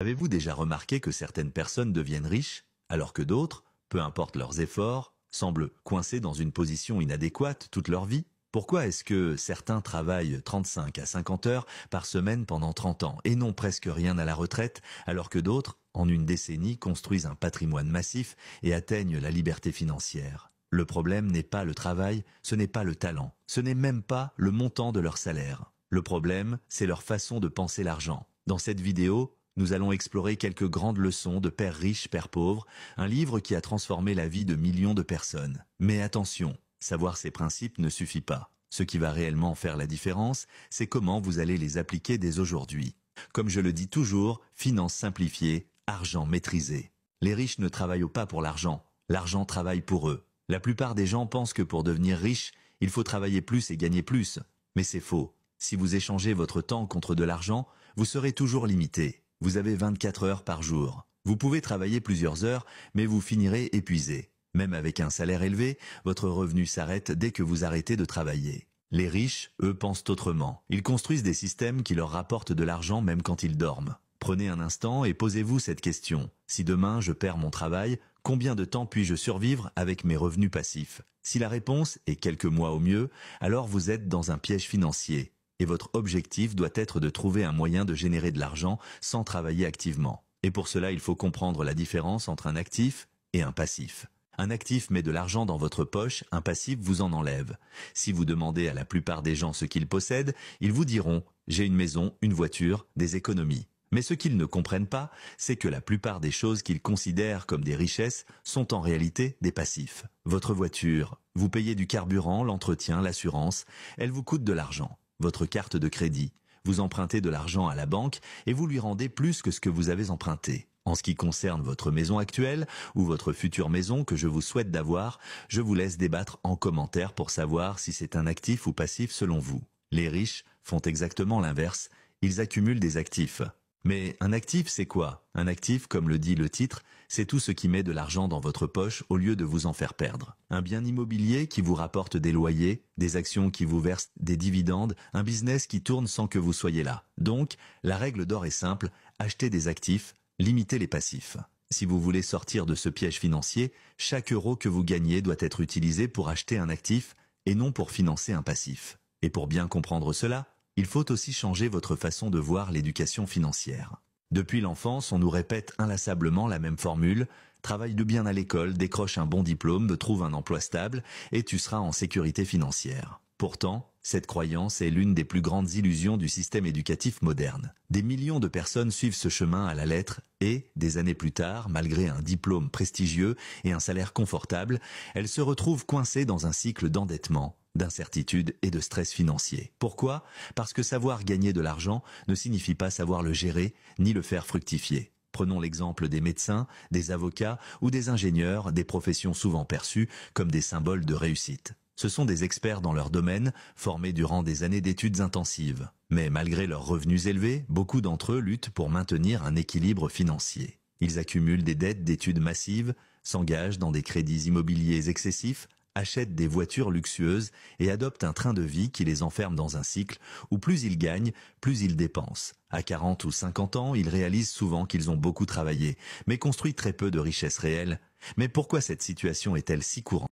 Avez-vous déjà remarqué que certaines personnes deviennent riches, alors que d'autres, peu importe leurs efforts, semblent coincés dans une position inadéquate toute leur vie? Pourquoi est-ce que certains travaillent 35 à 50 heures par semaine pendant 30 ans et n'ont presque rien à la retraite, alors que d'autres, en une décennie, construisent un patrimoine massif et atteignent la liberté financière? Le problème n'est pas le travail, ce n'est pas le talent, ce n'est même pas le montant de leur salaire. Le problème, c'est leur façon de penser l'argent. Dans cette vidéo, nous allons explorer quelques grandes leçons de Père riche, Père pauvre, un livre qui a transformé la vie de millions de personnes. Mais attention, savoir ces principes ne suffit pas. Ce qui va réellement faire la différence, c'est comment vous allez les appliquer dès aujourd'hui. Comme je le dis toujours, finance simplifiée, argent maîtrisé. Les riches ne travaillent pas pour l'argent, l'argent travaille pour eux. La plupart des gens pensent que pour devenir riche, il faut travailler plus et gagner plus. Mais c'est faux. Si vous échangez votre temps contre de l'argent, vous serez toujours limité. Vous avez 24 heures par jour. Vous pouvez travailler plusieurs heures, mais vous finirez épuisé. Même avec un salaire élevé, votre revenu s'arrête dès que vous arrêtez de travailler. Les riches, eux, pensent autrement. Ils construisent des systèmes qui leur rapportent de l'argent même quand ils dorment. Prenez un instant et posez-vous cette question. Si demain je perds mon travail, combien de temps puis-je survivre avec mes revenus passifs? Si la réponse est quelques mois au mieux, alors vous êtes dans un piège financier. Et votre objectif doit être de trouver un moyen de générer de l'argent sans travailler activement. Et pour cela, il faut comprendre la différence entre un actif et un passif. Un actif met de l'argent dans votre poche, un passif vous en enlève. Si vous demandez à la plupart des gens ce qu'ils possèdent, ils vous diront « j'ai une maison, une voiture, des économies ». Mais ce qu'ils ne comprennent pas, c'est que la plupart des choses qu'ils considèrent comme des richesses sont en réalité des passifs. Votre voiture, vous payez du carburant, l'entretien, l'assurance, elle vous coûte de l'argent. Votre carte de crédit, vous empruntez de l'argent à la banque et vous lui rendez plus que ce que vous avez emprunté. En ce qui concerne votre maison actuelle ou votre future maison que je vous souhaite d'avoir, je vous laisse débattre en commentaire pour savoir si c'est un actif ou passif selon vous. Les riches font exactement l'inverse, ils accumulent des actifs. Mais un actif, c'est quoi? Un actif, comme le dit le titre, c'est tout ce qui met de l'argent dans votre poche au lieu de vous en faire perdre. Un bien immobilier qui vous rapporte des loyers, des actions qui vous versent des dividendes, un business qui tourne sans que vous soyez là. Donc, la règle d'or est simple, achetez des actifs, limitez les passifs. Si vous voulez sortir de ce piège financier, chaque euro que vous gagnez doit être utilisé pour acheter un actif et non pour financer un passif. Et pour bien comprendre cela, il faut aussi changer votre façon de voir l'éducation financière. Depuis l'enfance, on nous répète inlassablement la même formule « Travaille de bien à l'école, décroche un bon diplôme, trouve un emploi stable et tu seras en sécurité financière ». Pourtant, cette croyance est l'une des plus grandes illusions du système éducatif moderne. Des millions de personnes suivent ce chemin à la lettre et, des années plus tard, malgré un diplôme prestigieux et un salaire confortable, elles se retrouvent coincées dans un cycle d'endettement, d'incertitude et de stress financier. Pourquoi? Parce que savoir gagner de l'argent ne signifie pas savoir le gérer ni le faire fructifier. Prenons l'exemple des médecins, des avocats ou des ingénieurs, des professions souvent perçues comme des symboles de réussite. Ce sont des experts dans leur domaine, formés durant des années d'études intensives. Mais malgré leurs revenus élevés, beaucoup d'entre eux luttent pour maintenir un équilibre financier. Ils accumulent des dettes d'études massives, s'engagent dans des crédits immobiliers excessifs, achètent des voitures luxueuses et adoptent un train de vie qui les enferme dans un cycle où plus ils gagnent, plus ils dépensent. À 40 ou 50 ans, ils réalisent souvent qu'ils ont beaucoup travaillé, mais construit très peu de richesses réelles. Mais pourquoi cette situation est-elle si courante ?